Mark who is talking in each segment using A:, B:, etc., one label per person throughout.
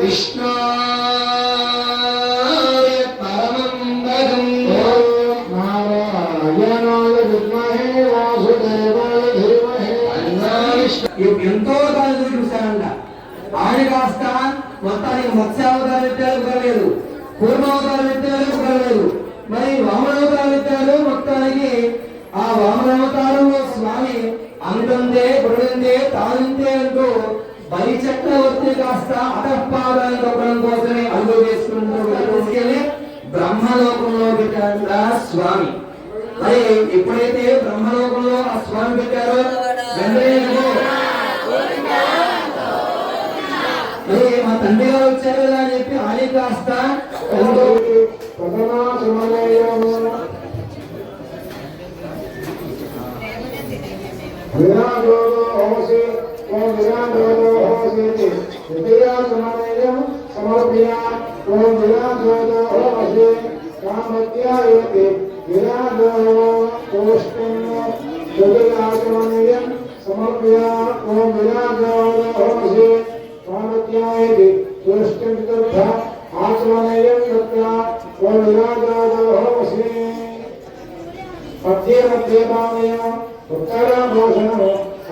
A: విష్ణు ఎంతో కాలం చూశారంట. ఆయన కాస్త మొత్తానికి మత్స్యావతారం ఎత్తారు కుదరలేదు, కూర్మావతారం ఎత్తారు కుదరలేదు, మరి వామనావతారం ఎత్తారు. మొత్తానికి ఆ వామనావతారంలో స్వామి అంతందే బుడందే తానంతే అంటూ బలి చక్రవర్తి కాస్త అటపాదాన్ని తొక్కడం కోసమే అడుగు వేసుకుంటూ తీసుకెళ్లి బ్రహ్మలోకంలో పెట్టారు స్వామి. మరి ఎప్పుడైతే బ్రహ్మలోకంలో ఆ స్వామి పెట్టారో వెంటనే మా తండ్రి గారు వచ్చారు కదా అని చెప్పి ఆయన కాస్త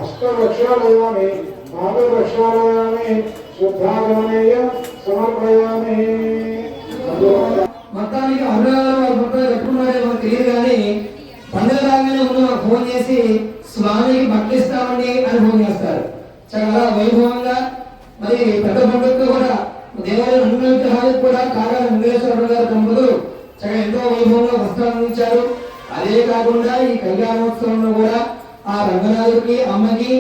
A: అష్టవృక్షాలయామి పాదవృక్షాలయామి శుద్ధాగమనేయ సమర్పయామి. మొత్తానికి అనురాగాలు ఎప్పుడున్నారో తెలియదు కానీ పండుగ రాగానే ముందు ఫోన్ చేసి స్వామికి బట్టలిస్తామని అని ఫోన్ చేస్తారు. చాలా వైభవంగా మరి పెద్ద పండుగ కూడా దేవాలయం అన్ని విగ్రహాలకు కూడా కాగా వెంకటేశ్వర గారి దంపతులు చాలా ఎంతో వైభవంగా వస్త్రాలు అందించారు. అదే కాకుండా ఈ కళ్యాణోత్సవంలో కూడా ఆ రంగనాథుడికి అమ్మకి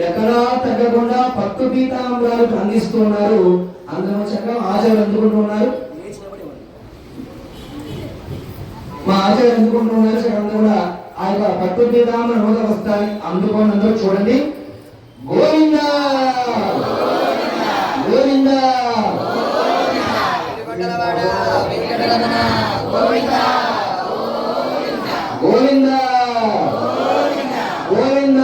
A: ఎక్కడా తగ్గకుండా పట్టు పీతాంబరాలు అందిస్తున్నారు. అందరూ చక్కగా ఆచార్యులు అందుకుంటున్నారు. మా ఆచార్యులు అందుకుంటున్నారు. అందరూ కూడా ఆ యొక్క పట్టు పీతాంబర నూత వస్తాయి అందుకోండి. అందరూ చూడండి. గోవింద గోవింద గోవింద గోవింద.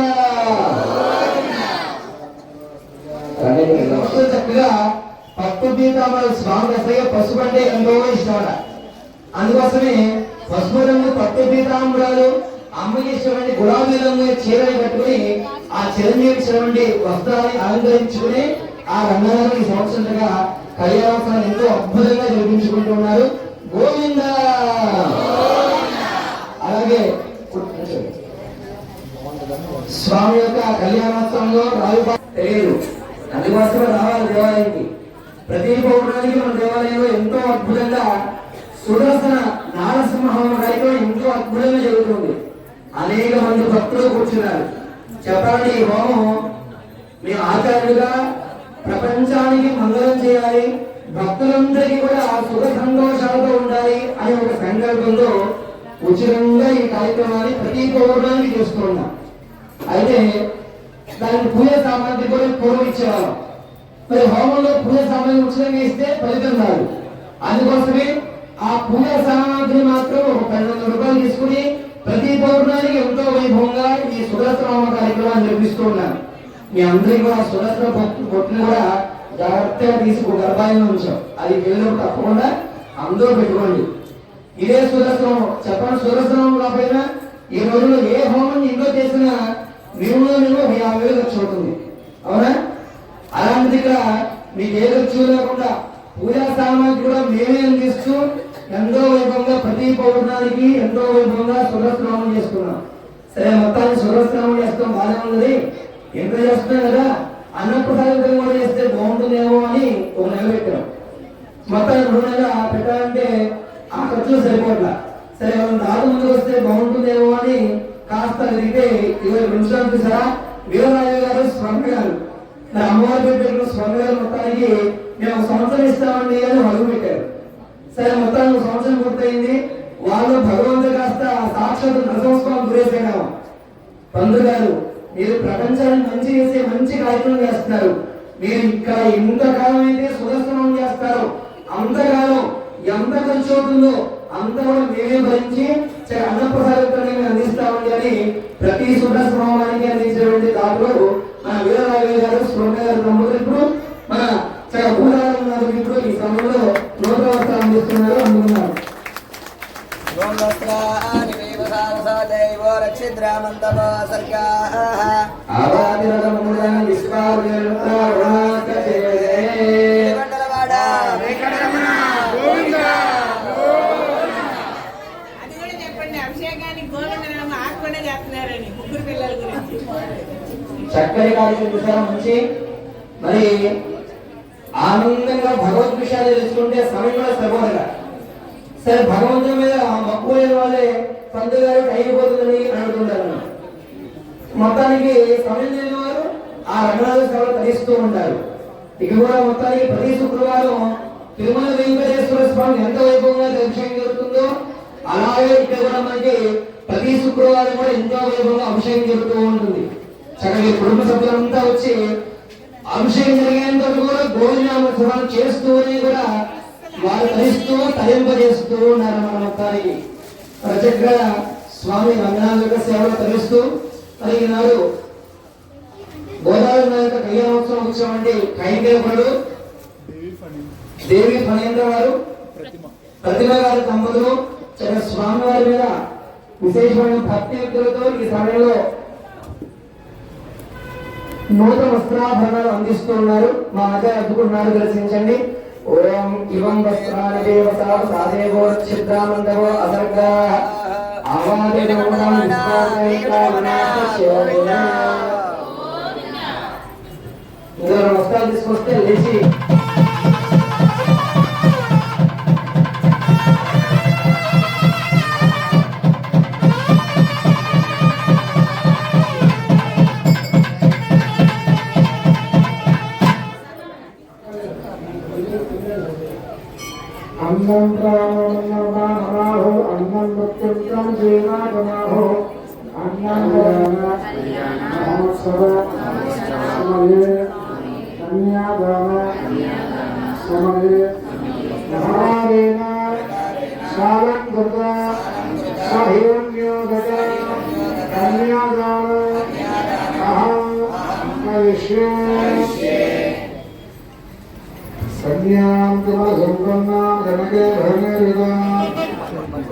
A: చక్కగా పట్టు పీతాంబరాలు స్వామి అసలు పసుపు అంటే ఎంతో ఇష్టం. అందుకోసమే పసుపు రంగు పట్టు పీతాంబరాలు అమ్మకి ఇష్టమైన గులాబీ రంగు చీరని కట్టుకుని ఆ చిరంజీవి వస్త్రాన్ని అలంకరించుకుని ఆ రంగనాథుని సంవత్సరంగా కళ్యాణోత్సవాన్ని ఎంతో అద్భుతంగా జరిపించుకుంటున్నారు. గోవింద. అలాగే స్వామి యొక్క కళ్యాణోత్సవంలో తెలియదు, అందుకోసమే రావాలి దేవాలయానికి. ప్రతి పౌర్ణానికి మన దేవాలయంలో ఎంతో అద్భుతంగా సుదర్శన నారసింహ కార్యక్రమం ఎంతో అద్భుతంగా జరుగుతుంది. అనేక మంది భక్తులు కూర్చున్నారు. చెప్పండి, ఈ హోమం మేము ఆచార్యులుగా ప్రపంచానికి మంగళం చేయాలి, భక్తులందరికీ కూడా సుఖ సంతోషాలతో ఉండాలి అనే ఒక సంకల్పంతో ఉచితంగా ఈ కార్యక్రమాన్ని ప్రతి పౌర్ణానికి చేస్తున్నాం. అయితే దానికి పూజ సామాగ్రి కూడా పూర్వం ఇచ్చేవాళ్ళం. మరి హోమంలో పూజ సామాగ్రి ఉచితంగా ఇస్తే ఫలితం రాదు. అందుకోసమే ఆ పూజ సామాగ్రి మాత్రం ఒక 1200 రూపాయలు తీసుకుని ప్రతి పౌర్ణానికి ఎంతో వైభవంగా ఈ సుదర్శన కార్యక్రమాన్ని నిర్మిస్తూ ఉన్నాను. మీ అందరికీ కూడా సుదర్శన బొట్టును కూడా జాగ్రత్తగా తీసి గర్భాయంలో ఉంచాం. అది వెళ్ళినప్పుడు తప్పకుండా అందరూ పెట్టుకోండి. ఇదే సుదర్శనం చెప్పండి. సుదర్శనం కాకపోయినా ఈ రోజుల్లో ఏ హోమం ఇంట్లో చేసినా మినిమం 50,000 ఖర్చు అవుతుంది. అవునా? అలాంటిది ఇక్కడ మీకు ఏ ఖర్చు లేకుండా పూజా సామాగ్రి కూడా మేమే అందిస్తూ ఎంతో వైభవంగా ప్రతి పౌర్ణానికి ఎంతో వైభవంగా సుదర్శనామం చేసుకున్నాం. సరే, మొత్తాన్ని సుదర్శనామం చేస్తాం, బాగానే ఉన్నది. ఎంత చేస్తున్నాం కదా, అన్నప్రసాదం కూడా చేస్తే బాగుంటుందేమో అని ఒక నెల పెట్టాం. మొత్తాన్ని 2 నెలలు పెట్టాలంటే ఆ ఖర్చులు సరిపోట్లా. సరే, రాదు ముందుకు వస్తే బాగుంటుందేమో అని కాస్త తిరిగితే 20 నిమిషాలు చూసారా, వీరరాజు గారు స్వర్ణ గారు అమ్మవారి పెట్టిన స్వర్ణ గారు మొత్తానికి మేము 1 సంవత్సరం ఇస్తామండి అని అడుగు పెట్టారు. సరే, మొత్తానికి 1 సంవత్సరం పూర్తయింది. వాళ్ళు భగవంతుడు కాస్త సాక్షాత్ నరసింహస్వామి గురేసాము. పంతులు గారు, మీరు ప్రపంచాన్ని మంచి చేసే మంచి కార్యక్రమం చేస్తున్నారు. మీరు ఇక్కడ ఎంతకాలం అయితే సుదర్శనం చేస్తారో అంతకాలం ఎంత ఖర్చు అవుతుందో అంత కూడా మేమే భరించి అన్నప్రసాదాన్ని మేము అందిస్తామండి అని ప్రతి సుదర్శనామానికి అందించేటువంటి దాంట్లో మన వీరరాఘవ గారు స్వర్ణ గారు దంపతులు ఇప్పుడు మన
B: మండప సర్గా
A: ఆవాదిరకములన విశ్వారుణాకచే
B: మండలవాడ
C: వెంకటరమణ గోవింద
D: అది కూడా చెప్పండి అభిషేకానికి గోవిందనామ ఆకుండా చేస్తున్నారని ముగ్గురు పిల్లల గురించి
A: చక్కని కార్యక్రమం నుంచి మరి ఆనందంగా భగవద్ విషయాలు తెలుసుకుంటే సమయం కూడా సరిపోదుగా. సరే భగవంతుని మీద మక్కువ లేని వాళ్ళే పంతులు గారు అయిపోతుందని అనుకుంటారు. మొత్తానికి సమయం లేని వారు ఆ రంగనాథ సేవలు తరిస్తూ ఉంటారు. ఇక కూడా మొత్తానికి ప్రతి శుక్రవారం తిరుమల వెంకటేశ్వర స్వామి ఎంత వైభవంగా అభిషేకం జరుగుతుందో అలాగే ఇక్కడ కూడా మనకి ప్రతి శుక్రవారం కూడా ఎంతో వైభవంగా అభిషేకం జరుగుతూ ఉంటుంది. చక్కగా కుటుంబ సభ్యులంతా వచ్చి అభిషేకం జరిగేంత కూడా గోవిందనామ స్మరణ చేస్తూనే కూడా వారు తరిస్తూ తరింపజేస్తూ ఉన్నారు. మన మొత్తానికి ప్రత్యేకంగా స్వామి రంగనాథ యొక్క సేవలు తరిస్తూ మరి ఈనాడు గోదావరి యొక్క కళ్యాణోత్సవం వచ్చినటువంటి కైంకర్యపరుడు దేవి ఫణేంద్ర వారు ప్రతిభ గారి దంపతులు స్వామి వారి మీద విశేషమైన భక్తి వ్యక్తులతో ఈ సమయంలో నూతన వస్త్రాభరణాలు అందిస్తూ ఉన్నారు. మా మధ్య అద్దుకున్నారు, దర్శించండి. ఓం ఇవం వస్త్రాని దేవతా సాదేవో ఛిద్రామండవో అసర్గా వస్త్రాలు తీసుకొస్తే లేచి
C: अन्नं प्राणो अन्नं मृत्युं जीवागमाहो अन्नं नमोत्सव समये कन्यादान समये महारेण सालंकृता सहिरण्योगता कन्यादान अहं करिष्ये कन्यां कुलसम्पन्नां जनके भरणेरिदां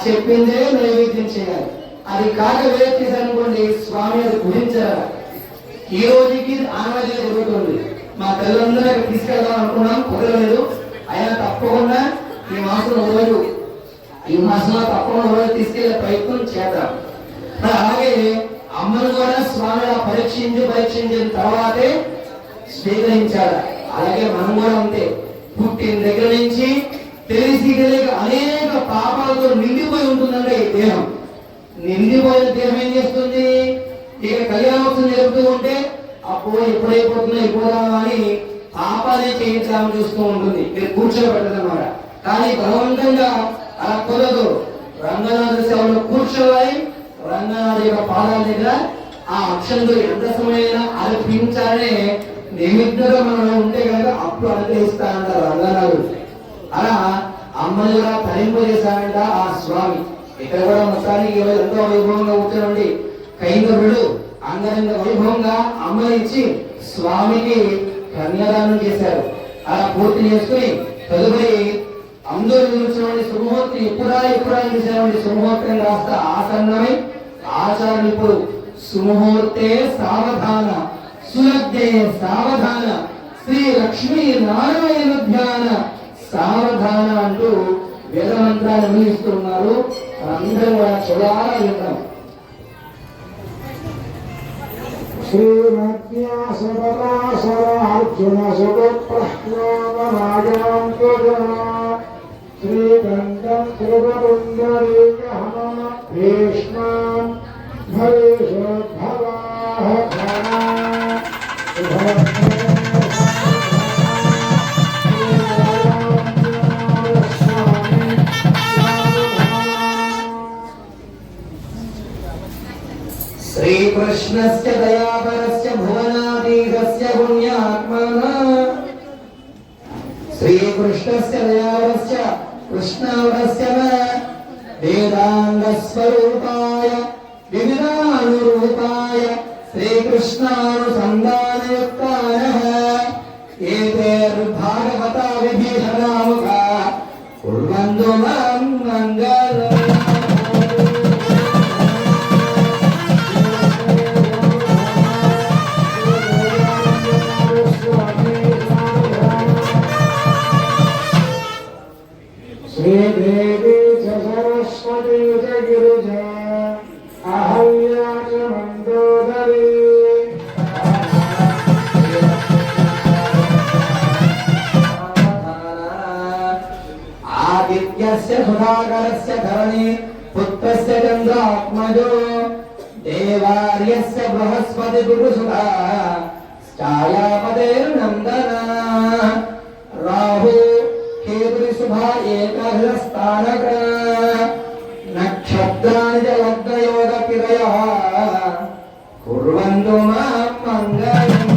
A: చెప్పిందే నైవేద్యం చేయాలి. అది కాక వేరే చేశారనుకోండి స్వామి అది గురించారు. ఈ రోజుకి ఆనవాయితీ జరుగుతుంది. మా తల్లిదండ్రులు తీసుకెళ్దాం అనుకున్నాం, కుదరలేదు. అయినా తప్పకుండా ఈ మాసంలో తప్పకుండా రోజు తీసుకెళ్లే ప్రయత్నం చేద్దాం. అలాగే అమ్మను కూడా స్వామి పరీక్షించిన తర్వాతే స్వీకరించాడు. అలాగే మనం కూడా అంతే. పుట్టిన దగ్గర నుంచి తెలిసి తెలియక అనేక పాపాలతో నిండిపోయి ఉంటుందంటే ఈ దేహం. నిండిపోయిన దేహం ఏం చేస్తుంది? ఇక కళ్యాణోత్సవం జరుగుతూ ఉంటే అప్పుడు ఎప్పుడైపోతుందో అయిపోదామా అని పాపాలే చేయించాలని చూస్తూ ఉంటుంది. మీరు కూర్చోబెట్టదన్నమాట. కానీ బలవంతంగా అలా కుదరదు. రంగనాథ సేవలో కూర్చోవాలి. రంగనాథ యొక్క పాదాల దగ్గర ఆ అక్షంతులు ఎంత సమయమైనా అర్పించాలనే నిమిత్తంగా మనం ఉంటే కనుక అప్పుడు అనుగ్రహిస్తా అంటారు రంగనాథుడు. అలా అమ్మని కూడా తరింపజేశాడంట ఆ స్వామి. ఇక్కడ కూడా మొత్తానికి ఎంతో వైభవంగా కూర్చోండి. కైంకర్యుడు అంగరంగ వైభవంగా అమ్మని ఇచ్చి స్వామికి కన్యాదానం చేశారు. అలా పూర్తి చేసుకుని తదుపరి అందరూ చూసినటువంటి సుముహూర్తం ఎప్పుడా చూసినటువంటి సుముహూర్తం కాస్త ఆసన్నమై ఆచార్యులు ఇప్పుడు సుముహూర్తే సావధాన సులగ్నే సావధాన శ్రీ లక్ష్మీ నారాయణ ధ్యాన సావధాన అంటూ వేద మంత్రాన్ని అందిస్తున్నారు. అందరూ కూడా చూడాలా వింటాం.
C: శ్రీమద్యాసరార్జున శ్రీకంఠం త్రిపుండరీకృష్ణ
A: శ్రీకృష్ణస్య దయాపరస్య భువనాధీశస్య పుణ్యాత్మనః శ్రీకృష్ణస్య దయాపరస్య కృష్ణావరస్య వేదాంగ స్వరూపాయ వివిధానురూపాయ శ్రీకృష్ణానుసంధానయుక్తానః ఏతైర్భాగవత విభీషణాముఖా కుర్వంతు మాం మంగళం.
C: శ్రీదేవి సరస్వతి గిరిజ అహల్యా చ మందోదరి
A: ఆదిత్యస్య సుధాకరస్య ధరణి పుత్రస్య చంద్రాత్మజో దేవార్యస్య బృహస్పతి గురుసుధా ఛాయాపతేర్నందన రాహు కేతు శుభా ఏకహస్తానక నక్షత్రాణి చ లగ్నయోగ కిరయః కుర్వంతు మాం మంగళం.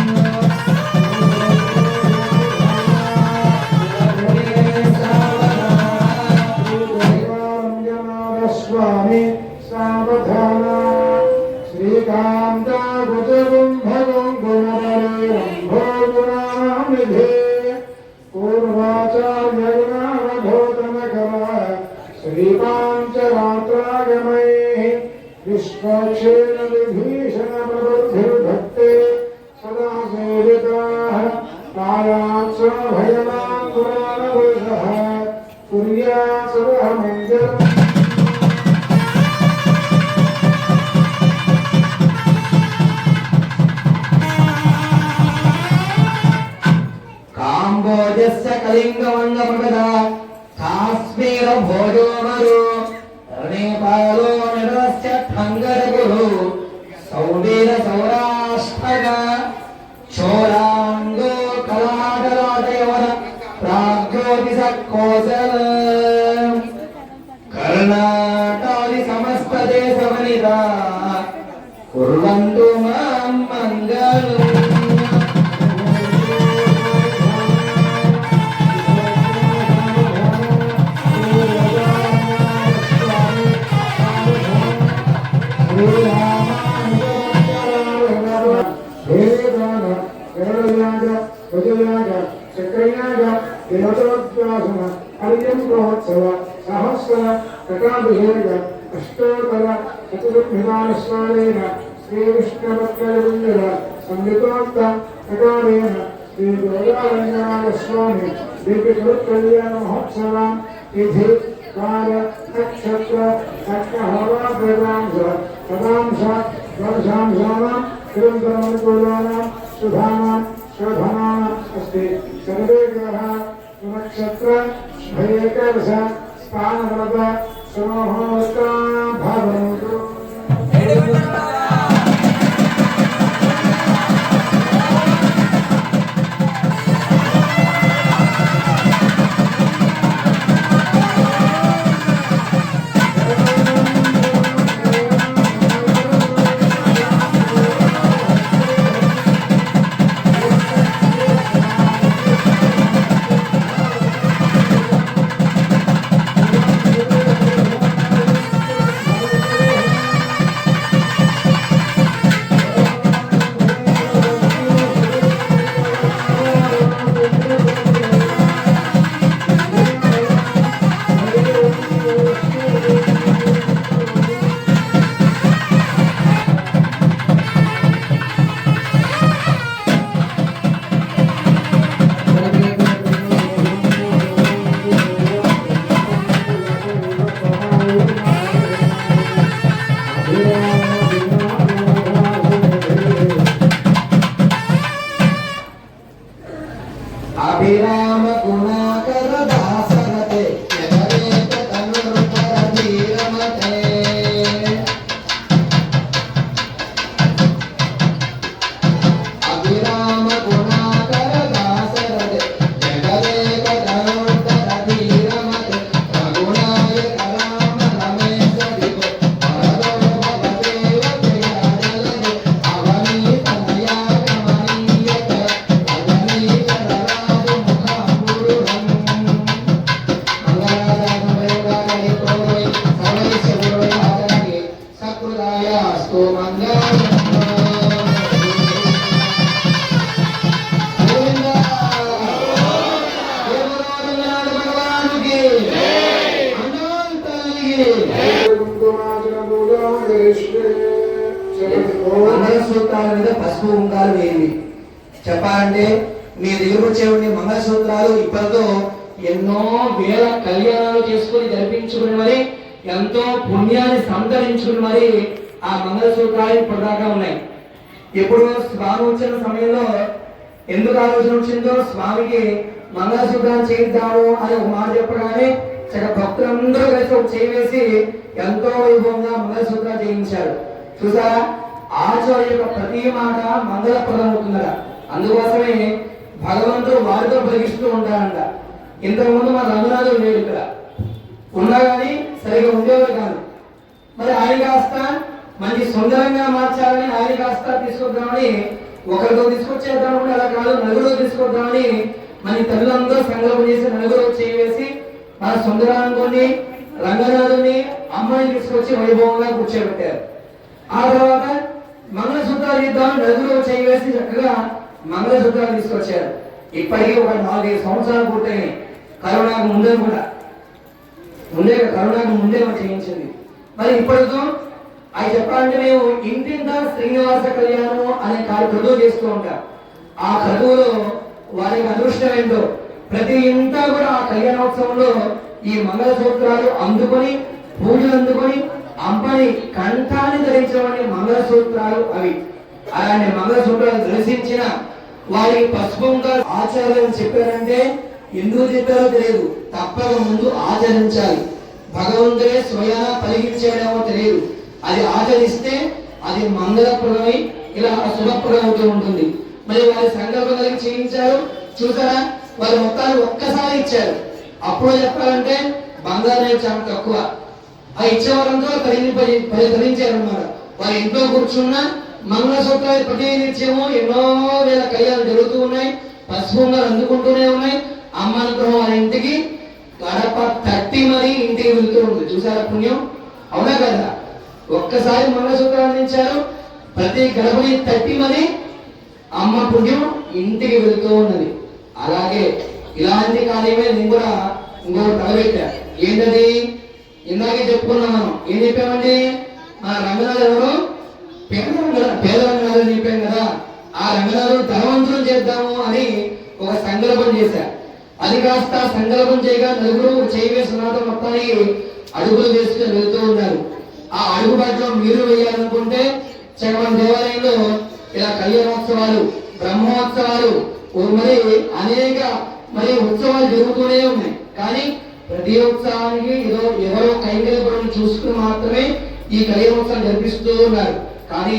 C: స్వామి సావధాన శ్రీకాంత గుజగుంభగం గుణనిధి పూర్వాచార్య గుణావధోతనకర శ్రీపాంచరాత్రాగమై విశ్వక్షేణ విభీషణ ప్రబుద్ధిర్భక్తే సదా సేవితాః కాయాత్స భయమాన్ పురాణపురుషః కుర్యాత్ సర్వమంగళం.
A: కాంబోజస్య కళింగవంగమగద కాశ్మీర భోజోమరు నేపాలో నిరస్య ఠంగరగురు సౌవీర సౌరాష్ట్రగ చోళాంగో కళాటలాటయవన ప్రాగ్యోతిస కోసల కర్ణాటాది సమస్త దేశ వనిత కుర్వంతు మాం మంగళం.
C: చక్రయాగ దినోత్సవ హరియం ప్రోత్సవ సహస్ర तटाभिषेक अष्टोत्तर चतुर्भिमानस्नानेन श्रीकृष्णभक्तवृन्दर संयुक्तोक्त तटारेण श्रीगोदारङ्गनाथस्वामी दीपिककल्याण महोत्सव तिथि काल नक्षत्र नक्षहोराग्रजांश पदांश वर्षांशानां निरन्तरमनुकूलानां शुभानां शोभनानाम् अस्ति सर्वे ग्रहाः नक्षत्र भयेकवश स्थानव्रत समोहोस्ता भवन्तु
A: अभिराम गुणाकर दासरते जगदेक तनुर्धर धीरमते अभिराम गुणाकर दासरते जगदेक तनुर्धर धीरमते रघुनायक राम रमेश विभो वरदो भवदेव जयाजलदे अवनी तनया कमनीयत अवनी మంగళసూత్రాల మీద పసుపు కుంకాలు వేయండి. చెప్పాలంటే మీ దగ్గర వచ్చేవాడి మంగళసూత్రాలు ఇప్పటితో ఎన్నో వేల కళ్యాణాలు చేసుకుని జరిపించుకుని మరి ఎంతో పుణ్యాన్ని సంతరించుకుని మరి ఆ మంగళసూత్రాలు ఇప్పటిదాకా ఉన్నాయి. ఎప్పుడు స్వామి వచ్చిన సమయంలో ఎందుకు ఆలోచన వచ్చిందో స్వామికి మంగళసూత్రాలు చేయిద్దాము అని ఒక మాట చెప్పగానే భక్తులందరూ కలిసి ఒక చేయి వేసి ఎంతో వైభవంగా మంగళసూత్రాలు చేయించారు. చూసారా, ఆచార్య యొక్క ప్రతి మాట మంగళప్రదం అవుతుందట. అందుకోసమే భగవంతుడు వారితో పలికిస్తూ ఉంటారంట. ఇంతకుముందు మా రంగనాథుడు లేడు, ఇక్కడ ఉన్నా కానీ సరిగా ఉండేవారు కాదు. మరి ఆయన కాస్త మంచి సుందరంగా మార్చాలని ఆయన కాస్త తీసుకొద్దామని ఒకరితో తీసుకొచ్చేద్దామని అలా కాదు, నలుగురు తీసుకొద్దామని మన తల్లులందరూ సంకల్పం చేసి నలుగురు చేయవేసి మన సుందరాన్ని రంగనాథుని అమ్మాయిని తీసుకొచ్చి వైభవంగా కూర్చోబెట్టారు. ఆ తర్వాత మంగళసూత్రాలు ఇద్దామని నలుగురు చేయవేసి చక్కగా మంగళసూత్రాలు తీసుకొచ్చారు. ఇప్పటికీ ఒక 4-5 సంవత్సరాలు పూర్తయినాయి. కరోనాకు ముందే కూడా కరోనాకు ముందే మనం చేయించింది. మరి ఇప్పటితో అవి చెప్పాలంటే మేము ఇంటింత శ్రీనివాస కళ్యాణం అనే క్రతువు చేస్తూ ఉంటాం. ఆ క్రతువులో వారికి అదృష్టం ఏంటో ప్రతి ఇంట కూడా ఆ కళ్యాణోత్సవంలో ఈ మంగళసూత్రాలు అందుకొని పూజలు అందుకొని అంపని కంఠాన్ని ధరించమని మంగళసూత్రాలు అవి. అలాంటి మంగళసూత్రాలు దర్శించిన వారి పసుపుగా ఆచార్యులు చెప్పారంటే ఎందుకు చెప్పారో తెలియదు, తప్పక ముందు ఆచరించాలి. భగవంతుడే స్వయాన పలికించేయడమో తెలియదు, అది ఆచరిస్తే అది మంగళప్రదమై ఇలా శుభప్రదం అవుతూ ఉంటుంది. మరి వారి సంకల్పం కలిగి చేయించారు. చూసారా, వారి మొత్తాన్ని ఒక్కసారి ఇచ్చారు. అప్పుడు చెప్పాలంటే బంగారం అనేది చాలా తక్కువ. ఆ ఇచ్చేవారంతో ధరించారు అన్నమాట. వారి ఇంట్లో కూర్చున్న మంగళసూత్రాలు ప్రతి నిత్యము ఎన్నో వేల కళ్యాణాలు జరుగుతూ ఉన్నాయి. పసుపుగా అందుకుంటూనే ఉన్నాయి. అమ్మ అనుగ్రహం వారి ఇంటికి గడప తట్టి మరి ఇంటికి వెళ్తూ ఉంది. చూసారా పుణ్యం, అవునా కదా? ఒక్కసారి మంగళసూత్రాలు అందించారు, ప్రతి గడపని తట్టి మరి అమ్మ పుణ్యం ఇంటికి వెళ్తూ ఉన్నది. అలాగే ఇలాంటి కార్యమే నేను కూడా ఇంకొకటి తలపెట్టా. ఏంటది? ఇందాకే చెప్పుకున్నాం మనం. ఏం చెప్పామండి? మన రంగనాథ్ ఎవరు? పేద రంగనాథ్ అని చెప్పాం కదా. ఆ రంగనాథుడు ధనవంతులు చేద్దాము అని ఒక సంకల్పం చేశారు. అది కాస్త సంకల్పం చేయగా నలుగురు చేయవే సనాతన మొత్తానికి అడుగులు వేసుకుని వెళ్తూ ఉన్నారు. ఆ అడుగు బాటలో మీరు వేయాలనుకుంటే మన దేవాలయంలో ఇలా కళ్యాణోత్సవాలు, బ్రహ్మోత్సవాలు, మరి అనేక ఉత్సవాలు జరుగుతూనే ఉన్నాయి. కానీ ప్రతి ఉత్సవానికి ఎవరో కైంకర్యపరులను చూసుకుని మాత్రమే ఈ కళ్యాణోత్సవం జరిపిస్తూ ఉన్నారు. కానీ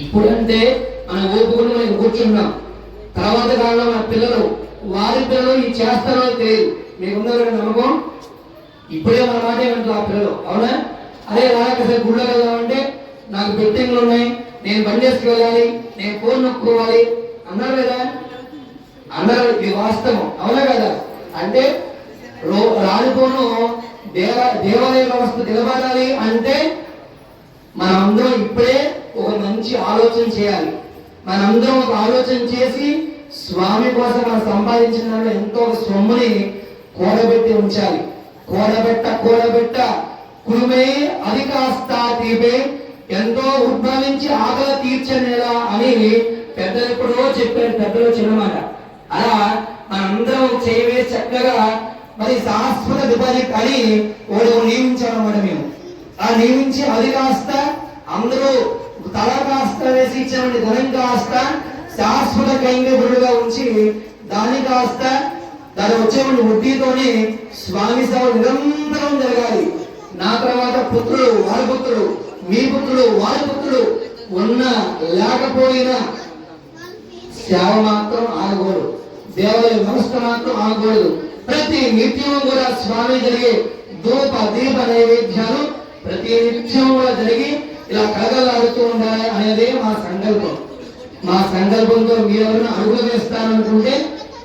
A: ఇప్పుడంటే మన ఓపుకుని మనం కూర్చున్నాం. తర్వాత కాలంలో మన పిల్లలు, వారి పిల్లలు ఈ చేస్తారో తెలియదు. మీకున్నారు నమ్మకం? ఇప్పుడే మన మాట ఏమంటారు ఆ పిల్లలు, అవునా? అదే రాకసరి గుళ్ళో వెళ్దామంటే నాకు బెట్టింగ్లు ఉన్నాయి, నేను బండి వేసుకెళ్ళాలి, నేను ఫోన్ నొక్కుకోవాలి అన్నారు కదా. అన్నారు. ఇది వాస్తవం, అవునా కదా? అంటే రానుకోను దేవాలయ వ్యవస్థ నిలబడాలి అంటే మనందరం ఇప్పుడే ఒక మంచి ఆలోచన చేయాలి. మనందరం ఒక ఆలోచన చేసి స్వామి కోసం మనం సంపాదించిన ఎంతో సొమ్ముని కూడబెట్టి ఉంచాలి. కూడబెట్ట కురుమే అది కాస్త తీపే, ఎంతో ఉద్భవించి ఆకలి తీర్చనేలా అని పెద్దలు ఎప్పుడో చెప్పారు. పెద్దలు చిన్నమాట. అలా మనందరం చేయవే చక్కగా శాశ్వత డిపాజిట్ అని నియమించామన్నమాట. మేము ఆ నియమించి అది కాస్త అందరూ తల కాస్త వేసి ఇచ్చిన ధనం కాస్త శాశ్వత కైంకర్యుడుగా ఉంచి దాన్ని కాస్త దాని వచ్చేటువంటి వడ్డీతోనే స్వామి సేవ నిరంతరం జరగాలి. నా తర్వాత పుత్రులు, వారి పుత్రులు, మీ పుత్రులు, వారి పుత్రులు ఉన్న లేకపోయినా సేవ మాత్రం ఆగకూడదు. దేవాలయ వ్యవస్థ మాత్రం ఆగకూడదు. ప్రతి నిత్యం కూడా స్వామి జరిగే ధూప దీప నైవేద్యాలు ప్రతి నిత్యం కూడా జరిగి ఇలా కలగలాడుతూ ఉండాలి అనేదే మా సంకల్పం. మా సంకల్పంతో మీరెవరైనా అడుగులు వేస్తారనుకుంటే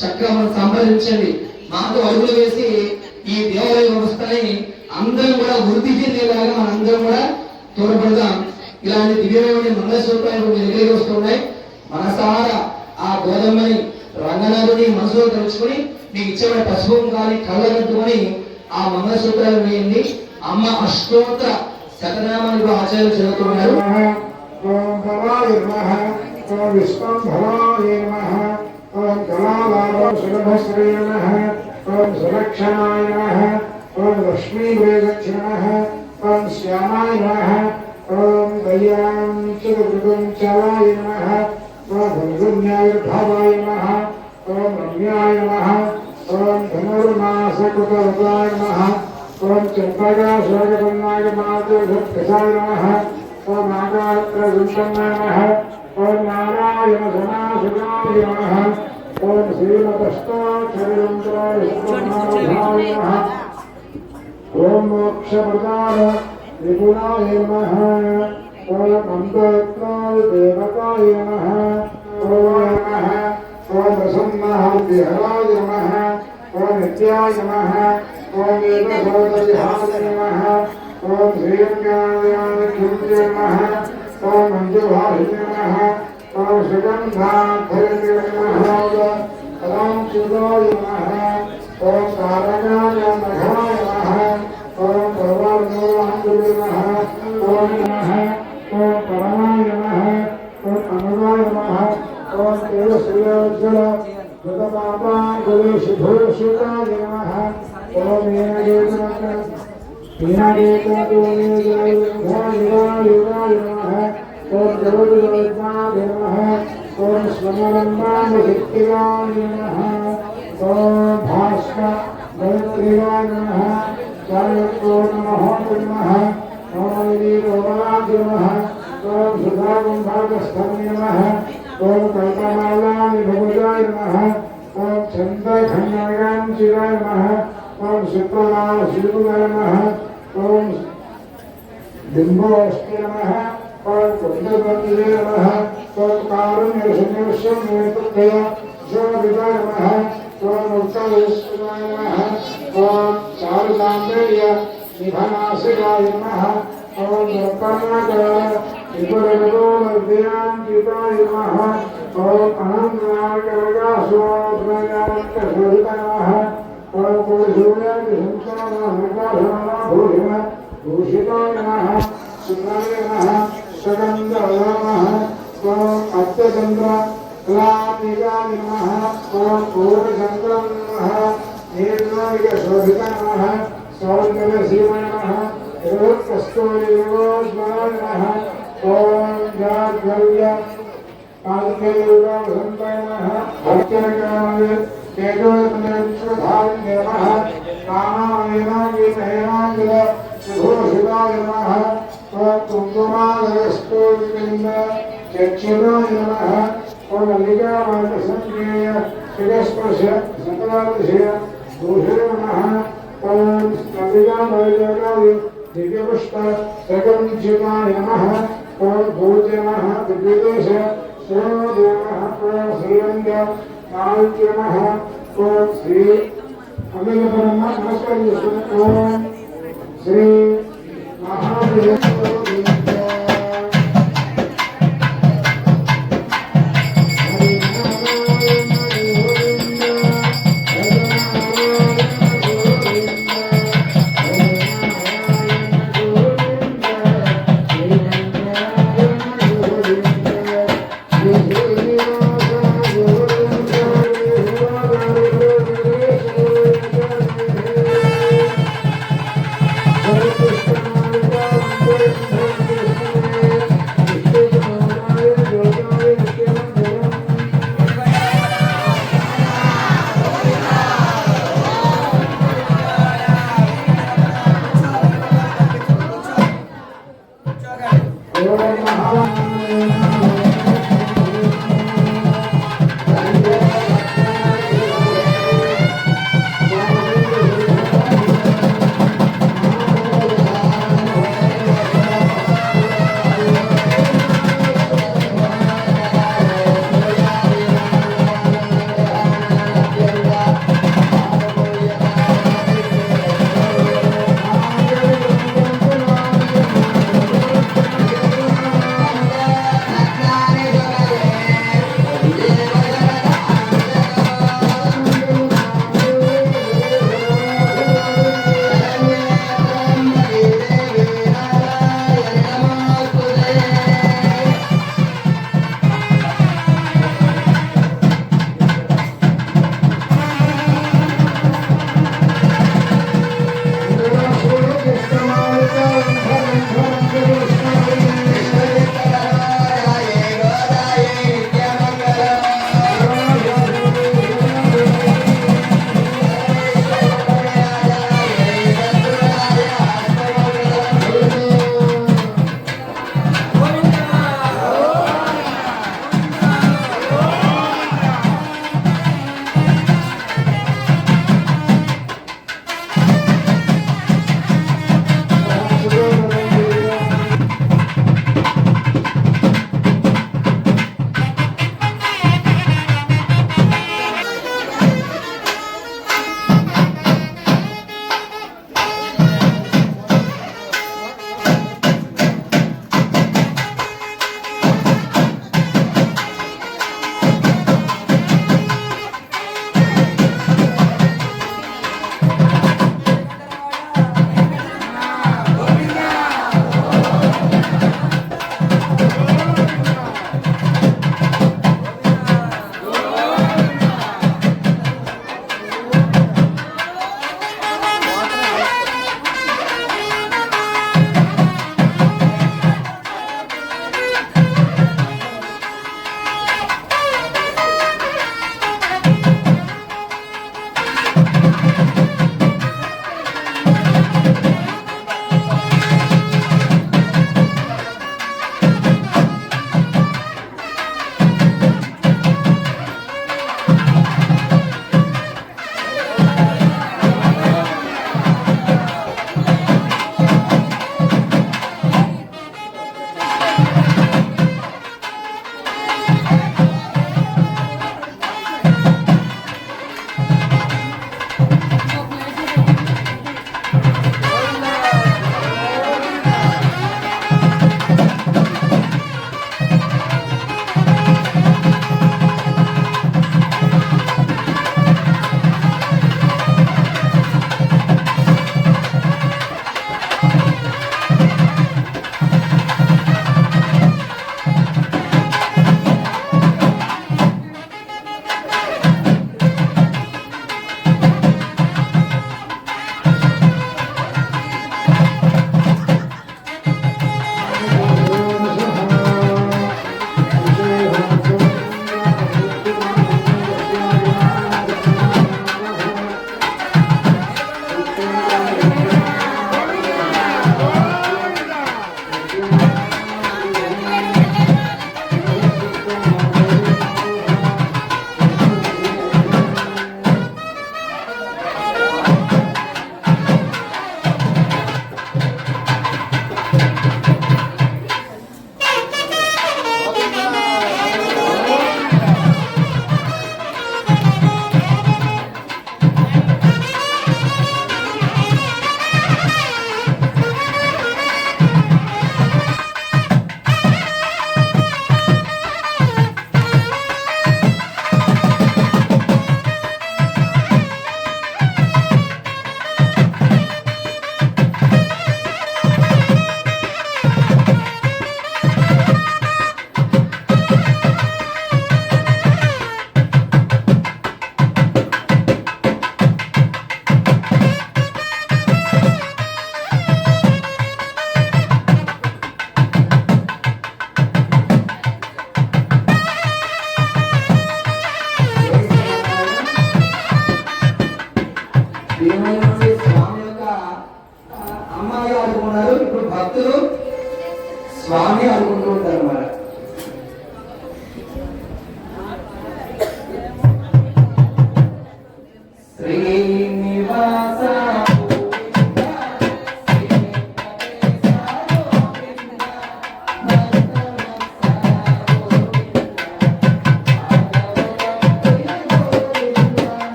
A: చక్కగా మనం సంప్రదించండి. మాతో అడుగులు వేసి ఈ దేవాలయ వ్యవస్థని అందరం కూడా వృద్ధి చెందేలాగా మనందరం కూడా తోడ్పడదాం. ఇలాంటి దివ్యమైన మంగళసూత్రాలు మీ దగ్గరికి వస్తున్నాయి. మనసారా ఆ గోధమ్మని రంగనాథుని మనసులో తెలుసుకుని మీకు ఇచ్చేవాడి పసుపు కానీ కళ్ళగద్దుకొని ఆ మంగళసూత్రాలు వేయండి. అమ్మ అష్టోత్తర శతనామానికి ఆచార్యులు చదువుతున్నారు.
C: ఓం భవాయ నమః, ఓం విశ్వంభవాయ నమః, ఓం కళాలాభ సులభశ్రేయ నమః, ఓం సులక్షణాయ నమః, ఓం లక్ష్మీవేదక్ష నమః, ఓం శ్యామాయ నమః, ఓం దయాచలాయ నమః, ఓం భంగున్యాయ నమః, ఓం రమ్యాయ నమః, ఓం ధనుర్మాసకృతవృతాయ నమః, ఓం చంపగా స్వర్గపన్నాయ మాతృభక్తాయ నమః, ఓం నాగాత్రగుంషణాయ నమః, ఓం నారాయణ సమాసుగాయ నమః, ఓం శ్రీమతస్థాక్షరేంద్రాయ సుబ్రహ్మణ్యాయ నమః, ఓం మోక్షప్రదాయ విపులాయ నమః, ఓం అంతత్రాయ దేవతాయ నమః, ఓం నమః, ఓం ప్రసన్నహృదయాయ నమః, ఓం నిత్యాయ నమః, ఓం ఏకసోదరిహాయ నమః, ఓం శ్రీరంగాయ నమః, ఓం మంజుభాషిణే నమః, ఓం సుగంధాధరే నమః, ఓం శుద్ధాయ నమః, ఓం తారకాయ నమః, ఓం ప్రవర్ణోహాయ నమః, ఓం నమః, ఓం పరమాయ నమః, ఓం అనుగాయ నమః, ఓం తేజస్వియోజ్వల శుభోషితాయ నమః, ఓం ఓం జగద్గురునాథాయ నమః, ఓం స్మరణాయ నమః, ఓం భాస్కరాయ నమః, చాయకోణమహోయ నమః, ఓం వీరోవాయ నమః, ఓం సుధాగుంభాగస్థాయ నమః, ఓం కల్పమాలాని భుజాయ నమః, ఓం చంద్రఖండాయాం శివాయ నమః, ఓం శుక్రనామ శివాయ నమః, ఓం బింబోష్టి నమః, ఓం కుండపతియే నమః, ఓం కారుణ్యశూన్యశూన్యతయ శోభితాయ నమః, ఓం ఉత్తరేశ్వరాయ నమః, ఓం చారుతాంబేయ నిభనాశికాయ నమః, ఓం దర్పణాకర విపురగోవర్ధయాంకితాయ నమః, ఓం అనంతనాకరగాశోభ్రయాంతశోభితాయ నమః, भूषिताय नमः सुंदराय नमः सुगंधाय नमः ओम अत्यचंद्र कलातीताय नमः ओम पूर्णचंद्राय नमः नीललोहित शोभिताय नमः सौंदर्यसीमाय नमः कस्तूरियोस्माय नमः ओम जागर्य कांतियोगाय नमः भक्त्यकाय तेजोमयश्वधाय नमः कामाय नमः सुघोषिताय नमः ओम कुंकुमालयस्तोलिंद चक्षुराय नमः ओम मल्लिकामालसंज्ञेय शिरस्पर्श सकलादशय भूषे नमः ओम मल्लिकामालय दिव्यपुष्प सकंचिताय नमः ओम भूते नमः दिव्यदेश सोमदेव नमः ओम श्रीरंग नाल्य नमः ओम श्री अमित ब्रह्म नमस्कार ओम Shri Mahadev Hare Krishna, Hare Krishna,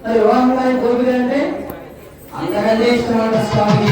A: మరి వివాహం కానీ కోరిక అంటే అంతకంటే ఇష్టమైన స్వామి.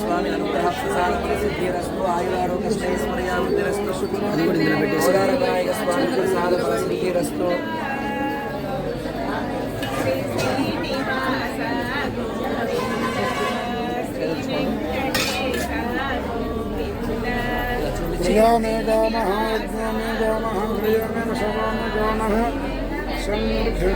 B: स्वामी अनुग्रह प्रसाद सिद्धिरस्तु आयुरारोग्यश्रेयस्मर्यावृद्धिरस्तु गोदारनायक स्वामी प्रसाद सिद्धिरस्तु
C: ज्ञाने गामः ज्ञाने गामः ह्रियमे शवामे गामः संर्घ्य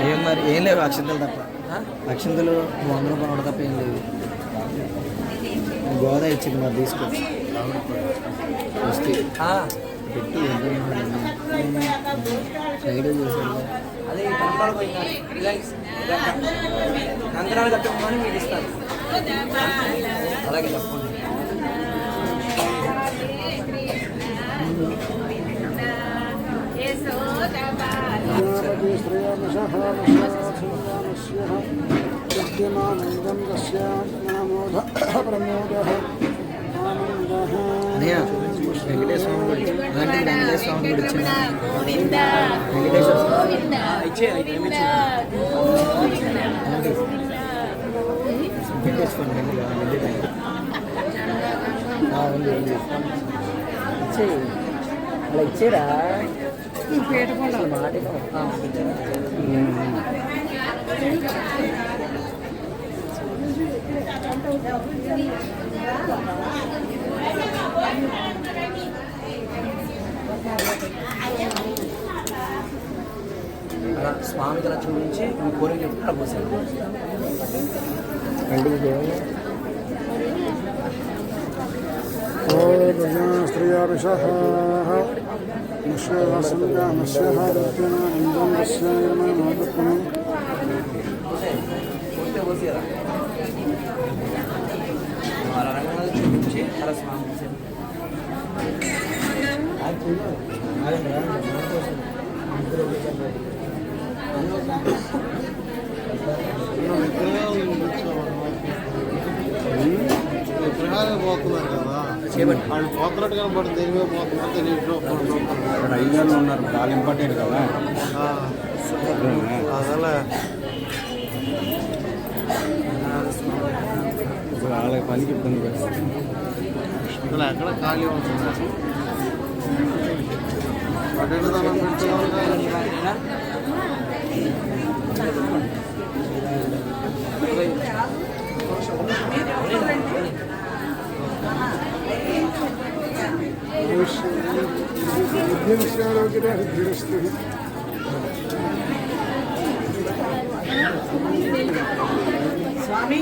B: ఏం మరి ఏం లేవు అక్షంతలు తప్ప అక్షంతలు 100 రూపాయలు తప్ప ఏం లేవు గోదా ఇచ్చింది మరి తీసుకో పెట్టి ఐడియా చేశాడు. అదే కంకణాలు పోయినారు, కంకణాలు కట్టుకోమని మీకు ఇస్తారు. అలాగే చెప్పండి. వెంకటేశ్వర స్వామి గుడి, అలాంటి వెంకటేశ్వర స్వామి గుడి ఇచ్చిన వెంకటేశ్వర స్వామి ఇచ్చే అలా ఇచ్చేరా మాట అలా స్వామికి అలా చూపించి మీ కోరిక చెప్తే అలా పోసాను. అలా రంగనాథ్ చూపించి అలా స్వామి పోసాను.
E: విగ్రహాలు పోతున్నారు కదా, వాళ్ళు పోతున్నట్టు కనపడి దేని మీద పోతున్నారు తెలియదు.
F: అక్కడ ఐదారు ఉన్నారు, చాలా ఇంపార్టెంట్ కదా.
E: అసలు
F: వాళ్ళ పనికి ఇబ్బంది పడుతుంది.
E: అసలు ఎక్కడ ఖాళీ అవుతుంది. పట్టణదానం
D: స్వామి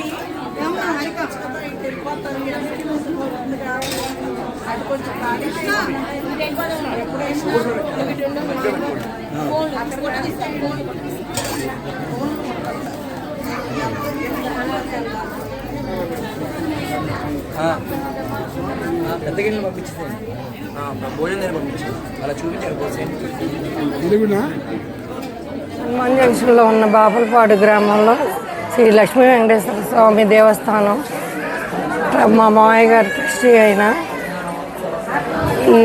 D: అది కొంచెం
B: పెద్ద గిన్నెలు పంపించేది, భోజనం దగ్గర పంపించాను. అలా చూపించారు పోసేయండి.
G: హనుమాన్ జంక్షన్లో ఉన్న బాపులపాడు గ్రామంలో శ్రీ లక్ష్మీ వెంకటేశ్వర స్వామి దేవస్థానం మా మామయ్య గారి ట్రస్టీ అయిన ఈ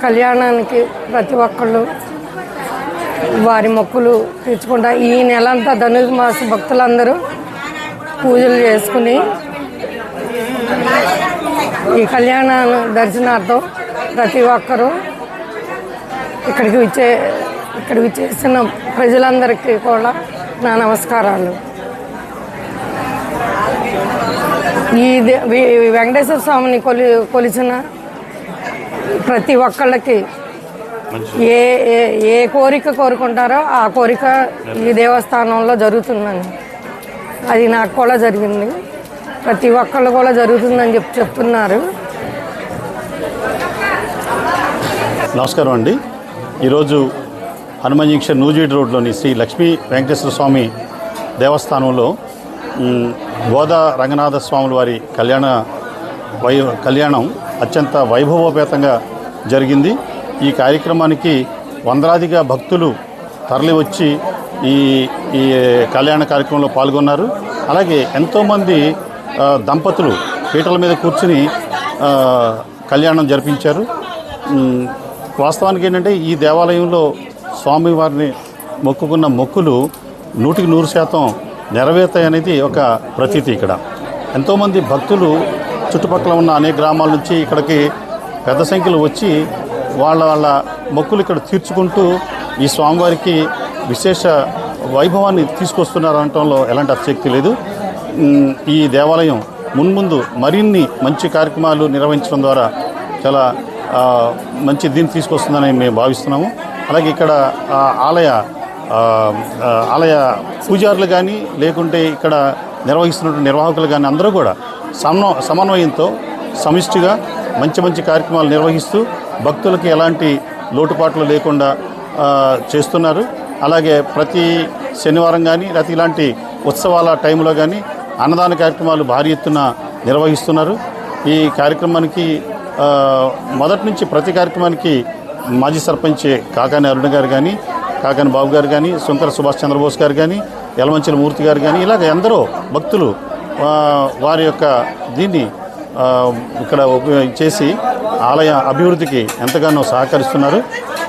G: కళ్యాణానికి ప్రతి ఒక్కళ్ళు వారి మొక్కులు తీర్చుకుంటా. ఈ నెలంతా ధనుర్మాస భక్తులందరూ పూజలు చేసుకుని ఈ కళ్యాణ దర్శనార్థం ప్రతి ఒక్కరూ ఇక్కడికి విచ్చేసిన ప్రజలందరికీ కూడా నా నమస్కారాలు. ఈ వెంకటేశ్వర స్వామిని కొలిచిన ప్రతి ఒక్కళ్ళకి ఏ కోరిక కోరుకుంటారో ఆ కోరిక ఈ దేవస్థానంలో జరుగుతుందని, అది నాకు కూడా జరిగింది. ప్రతి ఒక్కళ్ళు కూడా జరుగుతుందని చెప్తున్నారు.
F: నమస్కారం అండి. ఈరోజు హనుమాన్ జంక్షన్ నూజివీడు రోడ్లోని శ్రీ లక్ష్మీ వెంకటేశ్వర స్వామి దేవస్థానంలో గోదా రంగనాథ స్వాముల వారి కళ్యాణం అత్యంత వైభవోపేతంగా జరిగింది. ఈ కార్యక్రమానికి వందలాదిగా భక్తులు తరలి వచ్చి ఈ కళ్యాణ కార్యక్రమంలో పాల్గొన్నారు. అలాగే ఎంతోమంది దంపతులు పీటల మీద కూర్చుని కళ్యాణం జరిపించారు. వాస్తవానికి ఏంటంటే ఈ దేవాలయంలో స్వామివారిని మొక్కుకున్న మొక్కులు 100% నెరవేరుతాయనేది ఒక ప్రతీతి. ఇక్కడ ఎంతోమంది భక్తులు చుట్టుపక్కల ఉన్న అనేక గ్రామాల నుంచి ఇక్కడికి పెద్ద సంఖ్యలో వచ్చి వాళ్ళ మొక్కులు ఇక్కడ తీర్చుకుంటూ ఈ స్వామివారికి విశేష వైభవాన్ని తీసుకొస్తున్నారు అనటంలో ఎలాంటి అతిశక్తి లేదు. ఈ దేవాలయం మున్ముందు మరిన్ని మంచి కార్యక్రమాలు నిర్వహించడం ద్వారా చాలా మంచి దీన్ని తీసుకొస్తుందని మేము భావిస్తున్నాము. అలాగే ఇక్కడ ఆలయ పూజారులు కానీ లేకుంటే ఇక్కడ నిర్వహిస్తున్న నిర్వాహకులు కానీ అందరూ కూడా సమన్వయంతో సమిష్టిగా మంచి కార్యక్రమాలు నిర్వహిస్తూ భక్తులకి ఎలాంటి లోటుపాట్లు లేకుండా చేస్తున్నారు. అలాగే ప్రతి శనివారం కానీ లేకపోతే ఇలాంటి ఉత్సవాల టైంలో కానీ అన్నదాన కార్యక్రమాలు భారీ ఎత్తున నిర్వహిస్తున్నారు. ఈ కార్యక్రమానికి మొదటి నుంచి ప్రతి కార్యక్రమానికి మాజీ సర్పంచ్ కాకాని అరుణ్ గారు కానీ, కాకాని బాబు గారు కానీ, శంకర సుభాష్ చంద్రబోస్ గారు కానీ, యలమంచిల మూర్తి గారు కానీ, ఇలాగ ఎందరో భక్తులు వారి యొక్క దీన్ని ఇక్కడ చేసి ఆలయ అభివృద్ధికి ఎంతగానో సహకరిస్తున్నారు.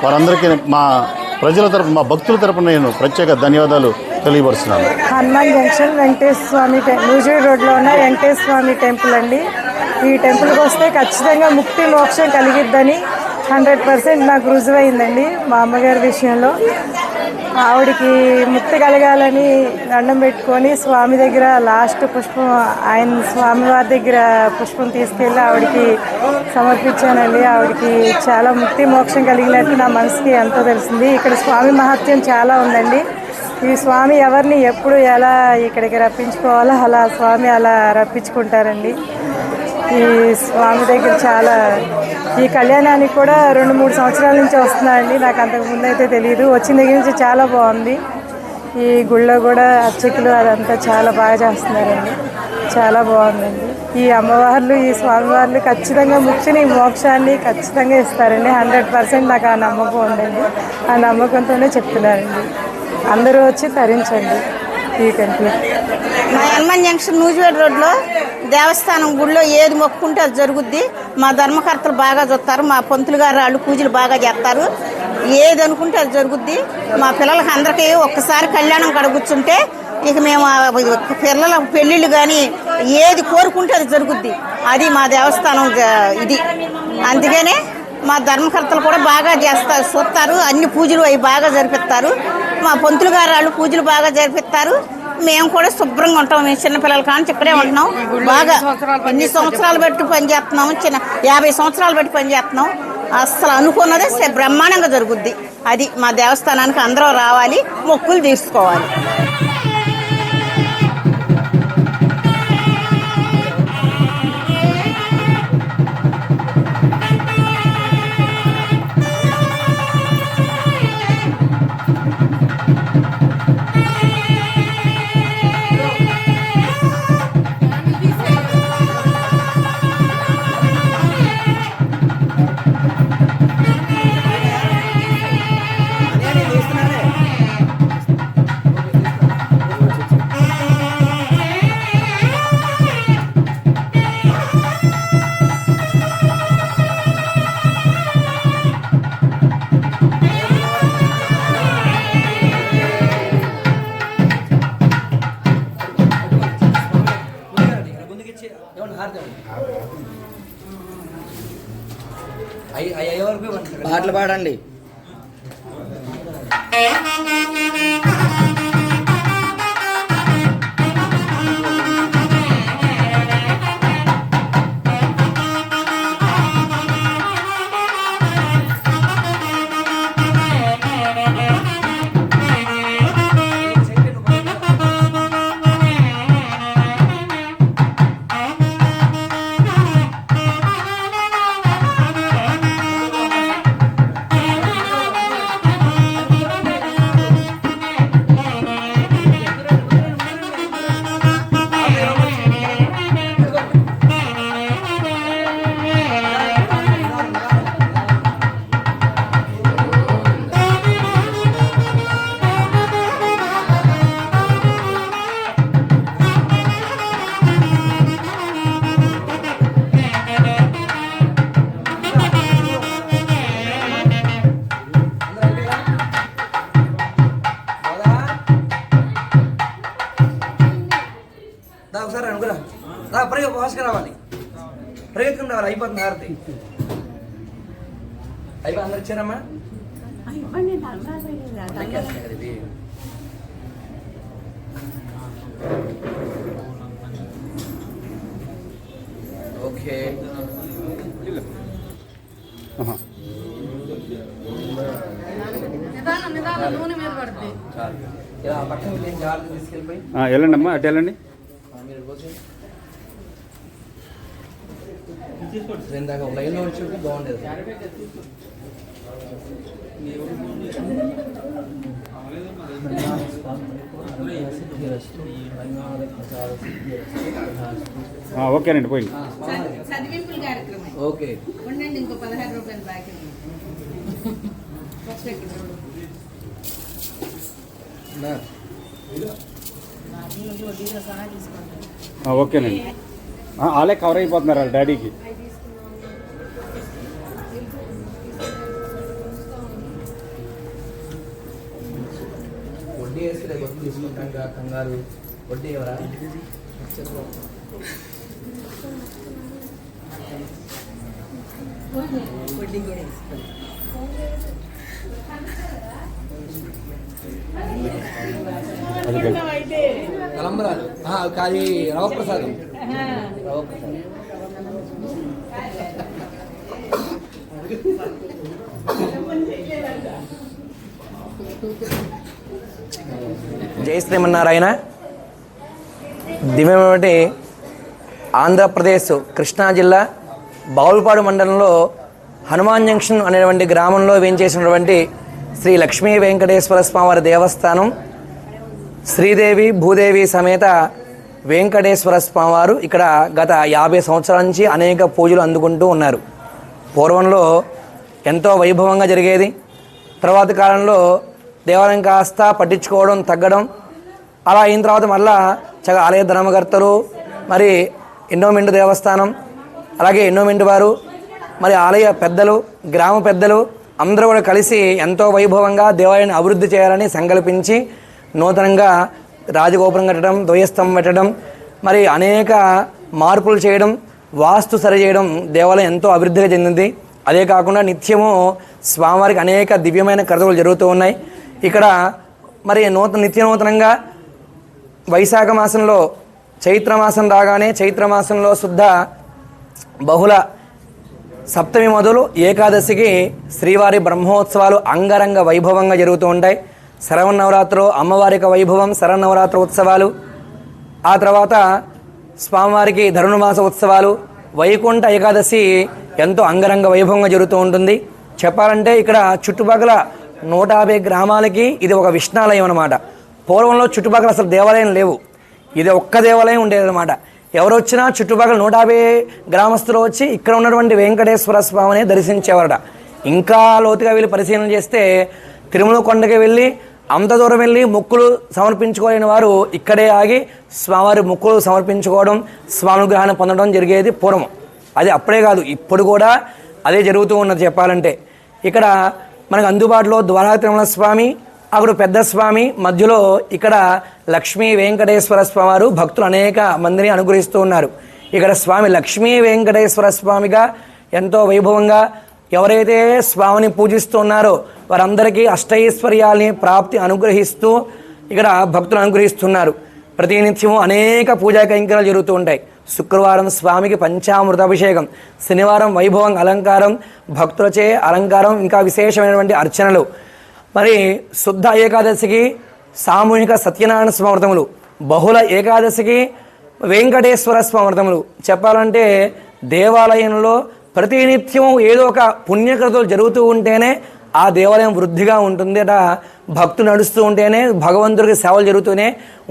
F: వారందరికీ మా ప్రజల తరపున, మా భక్తుల తరపున నేను ప్రత్యేక ధన్యవాదాలు తెలియపరుస్తున్నాను.
G: హనుమాన్ జంక్షన్ వెంకటేశ్వర స్వామి నూజివీడు రోడ్లో ఉన్న వెంకటేశ్వర స్వామి టెంపుల్ అండి. ఈ టెంపుల్కి వస్తే ఖచ్చితంగా ముక్తి మోక్షం కలిగిద్దని 100% నాకు రుజువైందండి. మా అమ్మగారి విషయంలో ఆవిడికి ముక్తి కలగాలని దండం పెట్టుకొని స్వామి దగ్గర లాస్ట్ పుష్పం, ఆయన స్వామివారి దగ్గర పుష్పం తీసుకెళ్ళి ఆవిడికి సమర్పించానండి. ఆవిడికి చాలా ముక్తి మోక్షం కలిగినట్టు నా మనసుకి ఎంతో తెలిసింది. ఇక్కడ స్వామి మహత్యం చాలా ఉందండి. ఈ స్వామి ఎవరిని ఎప్పుడు ఎలా ఇక్కడికి రప్పించుకోవాలో అలా స్వామి అలా రప్పించుకుంటారండి. ఈ స్వామి దగ్గర చాలా, ఈ కళ్యాణానికి కూడా 2-3 సంవత్సరాల నుంచి వస్తున్నాయండి. నాకు అంతకుముందు అయితే తెలియదు. వచ్చిన దగ్గర నుంచి చాలా బాగుంది. ఈ గుళ్ళో కూడా అర్చకులు అదంతా చాలా బాగా చేస్తున్నారండి. చాలా బాగుందండి. ఈ అమ్మవార్లు, ఈ స్వామివార్లు ఖచ్చితంగా ముక్తిని మోక్షాన్ని ఖచ్చితంగా ఇస్తారండి. 100% నాకు ఆ నమ్మకం ఉందండి. ఆ నమ్మకంతోనే చెప్తున్నారండి. అందరూ వచ్చి తరించండి ఈ టెంపుల్.
H: మా హనుమాన్ జంక్షన్ నూజివేడ్ రోడ్లో దేవస్థానం గుడిలో ఏది మొక్కుంటే అది జరుగుద్ది. మా ధర్మకర్తలు బాగా చూస్తారు. మా పంతులు గారు వాళ్ళు పూజలు బాగా చేస్తారు. ఏది అనుకుంటే అది జరుగుద్ది. మా పిల్లలకి అందరికీ ఒక్కసారి కళ్యాణం కడగూర్చుంటే ఇక మేము పిల్లల పెళ్ళిళ్ళు కానీ ఏది కోరుకుంటే అది జరుగుద్ది. అది మా దేవస్థానం ఇది. అందుకనే మా ధర్మకర్తలు కూడా బాగా చేస్తారు, చూస్తారు. అన్ని పూజలు అవి బాగా జరిపిస్తారు. మా పంతులు గారు వాళ్ళు పూజలు బాగా జరిపిస్తారు. మేము కూడా శుభ్రంగా ఉంటాం. మేము చిన్నపిల్లల కానీ ఇక్కడే ఉంటున్నాం. బాగా ఎన్ని సంవత్సరాలు బట్టి పనిచేస్తున్నాము. 50 సంవత్సరాలు బట్టి పనిచేస్తున్నాం. అస్సలు అనుకున్నదే బ్రహ్మాండంగా జరుగుద్ది. అది మా దేవస్థానానికి అందరూ రావాలి, మొక్కులు తీసుకోవాలి.
B: పాటలు పాడండి.
I: ఒకసారి అనుకురా ఫాస్ట్గా రావాలి, పరిగెత్తుకుని రావాలి. అయిపోతుంది హారతి. అయిపోయి అందరు ఇచ్చారమ్మా. ఓకే ఇలా పక్కన జాగ్రత్త తీసుకెళ్ళిపోయి
J: వెళ్ళండి అమ్మా, అటు వెళ్ళండి.
I: మీరు ఇందాక లైన్లో వచ్చి బాగుండేది.
B: ఓకేనండి పోయింది.
D: చదివింపుల కార్యక్రమం
I: ఓకే
D: ఉండండి. ఇంకో 16 రూపాయలు బాకీ.
B: ఓకేనండి. వాళ్ళే కవర్ అయిపోతున్నారు వాళ్ళ డాడీకి.
I: వడ్డీ వేస్తే రేపు వడ్డీ తీసుకుంటాం కంగారు. వడ్డీ ఎవరా?
D: వడ్డీ కూడా ఇస్తాను.
I: తలంబరాలు కాది రవప్రసాదం. రవప్రసాదం జై శ్రీమన్నారాయణ. దివ్యమైనటువంటి ఆంధ్రప్రదేశ్ కృష్ణా జిల్లా బావులపాడు మండలంలో హనుమాన్ జంక్షన్ అనేటువంటి గ్రామంలో వేంచేసినటువంటి శ్రీ లక్ష్మీ వెంకటేశ్వర స్వామివారి దేవస్థానం శ్రీదేవి భూదేవి సమేత వెంకటేశ్వర స్వామివారు ఇక్కడ గత 50 సంవత్సరాల నుంచి అనేక పూజలు అందుకుంటూ ఉన్నారు. పూర్వంలో ఎంతో వైభవంగా జరిగేది. తర్వాత కాలంలో దేవాలయం కాస్త పట్టించుకోవడం తగ్గడం, అలా అయిన తర్వాత మళ్ళా చక్కగా ఆలయ ధర్మకర్తలు, మరి ఎండోమెంట్ దేవస్థానం, అలాగే ఎండోమెంట్ వారు, మరి ఆలయ పెద్దలు, గ్రామ పెద్దలు అందరూ కూడా కలిసి ఎంతో వైభవంగా దేవాలయాన్ని అభివృద్ధి చేయాలని సంకల్పించి నూతనంగా రాజగోపురం కట్టడం, ధ్వజస్తంభం పెట్టడం, మరి అనేక మార్పులు చేయడం, వాస్తు సరి చేయడం దేవాలయం ఎంతో అభివృద్ధిగా చెందింది. అదే కాకుండా నిత్యము స్వామివారికి అనేక దివ్యమైన క్రతువులు జరుగుతూ ఉన్నాయి. ఇక్కడ మరి నిత్య నూతనంగా వైశాఖ మాసంలో చైత్రమాసం రాగానే చైత్రమాసంలో శుద్ధ బహుళ సప్తమి మొదలు ఏకాదశికి శ్రీవారి బ్రహ్మోత్సవాలు అంగరంగ వైభవంగా జరుగుతూ ఉంటాయి. శరవన్నవరాత్రులు అమ్మవారికి వైభవం, శరన్నవరాత్రి ఉత్సవాలు, ఆ తర్వాత స్వామివారికి ధనుర్మాస ఉత్సవాలు, వైకుంఠ ఏకాదశి ఎంతో అంగరంగ వైభవంగా జరుగుతూ ఉంటుంది. చెప్పాలంటే ఇక్కడ చుట్టుపక్కల 150 గ్రామాలకి ఇది ఒక విష్ణాలయం అన్నమాట. పూర్వంలో చుట్టుపక్కల అసలు దేవాలయం లేవు, ఇది ఒక్క దేవాలయం ఉండేదన్నమాట. ఎవరు వచ్చినా చుట్టుపక్కల 150 గ్రామస్తులు వచ్చి ఇక్కడ ఉన్నటువంటి వెంకటేశ్వర స్వామిని దర్శించేవారట. ఇంకా లోతుగా వెళ్ళి పరిశీలన చేస్తే తిరుమల కొండకి వెళ్ళి అంత దూరం వెళ్ళి మొక్కులు సమర్పించుకోలేని వారు ఇక్కడే ఆగి స్వామివారి మొక్కులు సమర్పించుకోవడం, స్వామిగ్రహాన్ని పొందడం జరిగేది పూర్వం. అది అప్పుడే కాదు, ఇప్పుడు కూడా అదే జరుగుతూ ఉన్నది. చెప్పాలంటే ఇక్కడ మనకు అందుబాటులో ద్వారకా తిరుమల స్వామి, అక్కడ పెద్ద స్వామి, మధ్యలో ఇక్కడ లక్ష్మీ వెంకటేశ్వర స్వామి భక్తులు అనేక మందిని అనుగ్రహిస్తూ ఉన్నారు. ఇక్కడ స్వామి లక్ష్మీ వెంకటేశ్వర స్వామిగా ఎంతో వైభవంగా ఎవరైతే స్వామిని పూజిస్తున్నారో వారందరికీ అష్టైశ్వర్యాల్ని ప్రాప్తి అనుగ్రహిస్తూ ఇక్కడ భక్తులు అనుగ్రహిస్తున్నారు. ప్రతినిత్యము అనేక పూజా కైంకర్యాలు జరుగుతూ ఉంటాయి. శుక్రవారం స్వామికి పంచామృతాభిషేకం, శనివారం వైభవం అలంకారం, భక్తులచే అలంకారం, ఇంకా విశేషమైనటువంటి అర్చనలు, మరి శుద్ధ ఏకాదశికి సామూహిక సత్యనారాయణ స్మృతములు, బహుళ ఏకాదశికి వెంకటేశ్వర స్మృతములు. చెప్పాలంటే దేవాలయంలో ప్రతినిత్యం ఏదో ఒక పుణ్యకృతులు జరుగుతూ ఉంటేనే ఆ దేవాలయం వృద్ధిగా ఉంటుందట. భక్తులు నడుస్తూ ఉంటేనే, భగవంతుడికి సేవలు జరుగుతూనే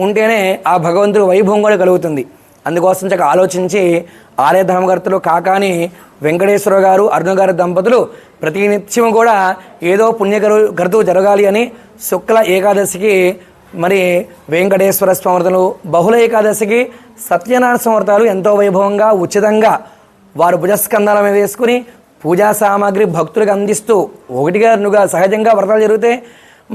I: ఉంటేనే ఆ భగవంతుడి వైభవం కూడా కలుగుతుంది. అందుకోసం చక్కగా ఆలోచించి ఆలయ ధర్మకర్తలు కాకాని వెంకటేశ్వర గారు, అరుణ గారి దంపతులు ప్రతినిత్యం కూడా ఏదో పుణ్యకృతువు జరగాలి అని శుక్ల ఏకాదశికి మరి వెంకటేశ్వర స్మృతులు, బహుళ ఏకాదశికి సత్యనారాయణ స్మృతాలు ఎంతో వైభవంగా ఉచితంగా వారు భుజస్కంధాల మీద వేసుకుని పూజా సామాగ్రి భక్తులకు అందిస్తూ ఒకటిగా రెండుగా సహజంగా వ్రతాలు జరిగితే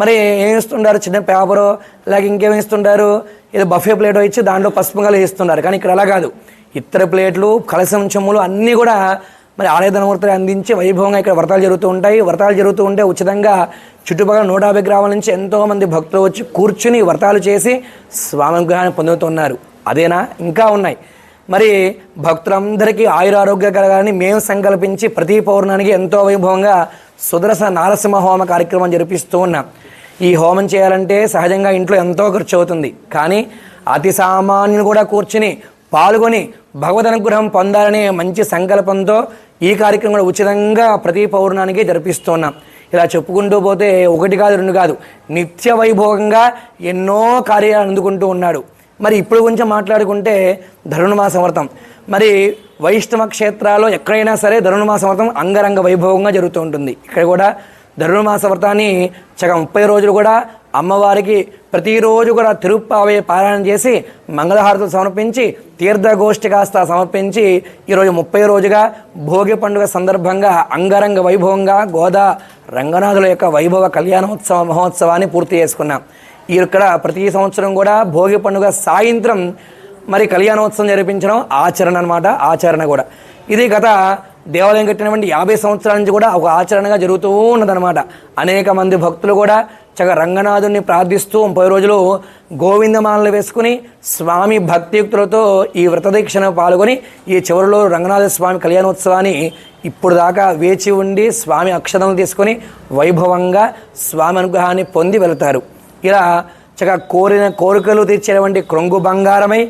I: మరి ఏమిస్తుంటారు, చిన్న పేపరు లేక ఇంకేమిస్తుంటారు, ఏదో బఫే ప్లేటో ఇచ్చి దాంట్లో పసుపుగా వేస్తున్నారు. కానీ ఇక్కడ అలా కాదు, ఇతర ప్లేట్లు, కలసం చెమ్ములు అన్నీ కూడా మరి ఆలయ ధనమూర్తులు అందించి వైభవంగా ఇక్కడ వ్రతాలు జరుగుతూ ఉంటాయి. వ్రతాలు జరుగుతూ ఉంటే ఉచితంగా చుట్టుపక్కల 150 గ్రామాల నుంచి ఎంతోమంది భక్తులు వచ్చి కూర్చుని వ్రతాలు చేసి స్వామి అనుగ్రహాన్ని పొందుతున్నారు. అదేనా, ఇంకా ఉన్నాయి. మరి భక్తులందరికీ ఆయురారోగ్య కలగాలని మేము సంకల్పించి ప్రతి పౌర్ణానికి ఎంతో వైభవంగా సుదర్శన నారసింహ హోమ కార్యక్రమం జరిపిస్తూ ఉన్నాం. ఈ హోమం చేయాలంటే సహజంగా ఇంట్లో ఎంతో ఖర్చు అవుతుంది. కానీ అతి సామాన్యులు కూడా కూర్చుని పాల్గొని భగవద్ అనుగ్రహం పొందాలనే మంచి సంకల్పంతో ఈ కార్యక్రమం కూడా ఉచితంగా ప్రతి పౌర్ణానికి జరిపిస్తున్నాం. ఇలా చెప్పుకుంటూ పోతే ఒకటి కాదు రెండు కాదు, నిత్య వైభోగంగా ఎన్నో కార్యాలు అందుకుంటూ ఉన్నాడు. మరి ఇప్పుడు కొంచెం మాట్లాడుకుంటే ధనుర్మాస వ్రతం. మరి వైష్ణవ క్షేత్రాల్లో ఎక్కడైనా సరే ధనుర్మాస వ్రతం అంగరంగ వైభవంగా జరుగుతూ ఉంటుంది. ఇక్కడ కూడా ధనుర్మాస వ్రతాన్ని చక్కగా 30 రోజులు కూడా అమ్మవారికి ప్రతిరోజు కూడా తిరుప్పావే పారాయణ చేసి మంగళహారతులు సమర్పించి తీర్థగోష్ఠి కాస్త సమర్పించి ఈరోజు 30 రోజుగా భోగి పండుగ సందర్భంగా అంగరంగ వైభవంగా గోదా రంగనాథుల యొక్క వైభవ కళ్యాణోత్సవ మహోత్సవాన్ని పూర్తి చేసుకున్నాం. ఇక్కడ ప్రతి సంవత్సరం కూడా భోగి పండుగ సాయంత్రం మరి కళ్యాణోత్సవం జరిపించడం ఆచరణ అన్నమాట. ఆచరణ కూడా ఇది గత దేవాలయం కట్టినటువంటి 50 సంవత్సరాల నుంచి కూడా ఒక ఆచరణగా జరుగుతూ ఉన్నదనమాట. అనేక మంది భక్తులు కూడా చక్కగా రంగనాథుని ప్రార్థిస్తూ 30 రోజులు గోవిందమాలలు వేసుకుని స్వామి భక్తియుక్తులతో ఈ వ్రతదీక్షను పాల్గొని ఈ చివరిలో రంగనాథ స్వామి కళ్యాణోత్సవాన్ని ఇప్పుడు దాకా వేచి ఉండి స్వామి అక్షతలు తీసుకొని వైభవంగా స్వామి అనుగ్రహాన్ని పొంది వెళతారు. ఇలా చక్కగా కోరిన కోరికలు తీర్చేటువంటి క్రొంగు బంగారమై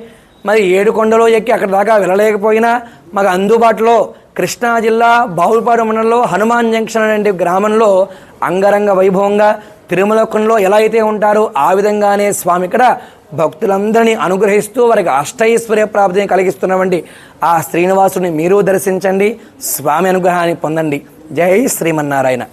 I: మరి 7 కొండలో ఎక్కి అక్కడ దాకా వెళ్ళలేకపోయినా మాకు అందుబాటులో కృష్ణా జిల్లా బావులపాడు మండలంలో హనుమాన్ జంక్షన్ అనే గ్రామంలో అంగరంగ వైభవంగా తిరుమల కొండలో ఎలా అయితే ఉంటారో ఆ విధంగానే స్వామి ఇక్కడ భక్తులందరినీ అనుగ్రహిస్తూ వారికి అష్టైశ్వర్య ప్రాప్తిని కలిగిస్తున్నటువంటి ఆ శ్రీనివాసుని మీరు దర్శించండి, స్వామి అనుగ్రహాన్ని పొందండి. జై శ్రీమన్నారాయణ.